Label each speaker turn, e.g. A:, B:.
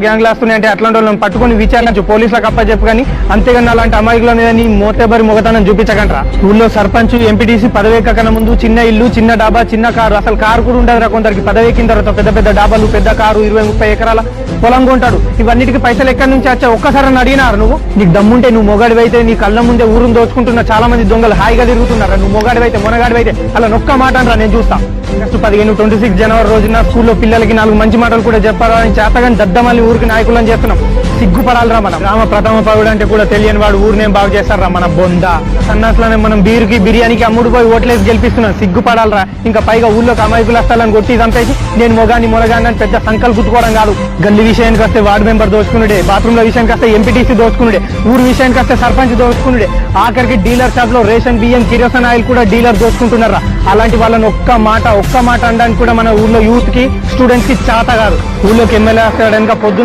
A: గ్యాంగ్లు వస్తున్నాయంటే అట్లాంటి వాళ్ళని పట్టుకుని విచారించు, పోలీసులకు అప్పచెప్పు. కానీ అంతేగాని అలాంటి అమాయకుల మీద నీ మోతేబరి మొగతనం చూపించకండ్రా. ఊళ్ళో సర్పంచ్, ఎంపీటీసీ పదవి ఎక్కకన్నా ముందు చిన్న ఇల్లు, చిన్న డాబా, చిన్న కారు, అసలు కారు కూడా ఉండదురా కొందరికి. పదవి ఎక్కిన తర్వాత పెద్ద పెద్ద డాబాలు, పెద్ద కారు, 20-30 ఎకరాల పొలం కొంటాడు. ఇవన్నిటికి పైసలు ఎక్కడి నుంచి వచ్చా ఒక్కసారి అడిగినారు నువ్వు? నీకు దమ్ముంటే నువ్వు మొగాడివైతే నీ కళ్ళ ముందే ఊరును దోచుకుంటున్న చాలా మంది దొంగలు హాయిగా తిరుగుతున్నారా. నువ్వు మొగాడివైతే, మొనగాడివైతే అలా నొక్క మాట అనరా, నేను చూస్తా. నెక్స్ట్ 26 జనవరి రోజున స్కూల్లో పిల్లలకి 4 మంచి మాటలు కూడా చెప్పాలని చేతగాని దద్దమల్లి ఊరికి నాయకులను చేస్తున్నాం. సిగ్గుపడాలరా. మనం గ్రామ ప్రథమ పౌరుడు అంటే కూడా తెలియని వాడు ఊరినేం బాగు చేస్తారా మన బొంద సన్నాసులనే మనం బీరుకి బిర్యానీకి అమ్ముడు పోయి ఓట్లేసి గెలిపిస్తున్నాం. సిగ్గుపడాలరా. ఇంకా పైగా ఊళ్ళోకి అమాయకులు వస్తాలని కొట్టి చంపేసి నేను మొగాని మొనగాని అని పెద్ద సంకల్ గుర్తుకోవడం కాదు. గల్లీ విషయానికి వస్తే వార్డు మెంబర్ దోచుకునుడే, బాత్రూమ్ల విషయానికి వస్తే ఎంపీటీసీ దోచుకునుడే, ఊరు విషయానికి వస్తే సర్పంచ్ దోచుకునుడే, ఆఖరికి డీలర్ షాప్ లో రేషన్ బియ్యం, కిరోసిన్ ఆయిల్ కూడా డీలర్ దోచుకుంటున్నారా. అలాంటి వాళ్ళని ఒక్క మాట అనడానికి కూడా మన ఊళ్ళో యూత్ కి, స్టూడెంట్స్ కి చేత కాదు. ఊళ్ళోకి ఎమ్మెల్యే వస్తాడనుక పొద్దున్న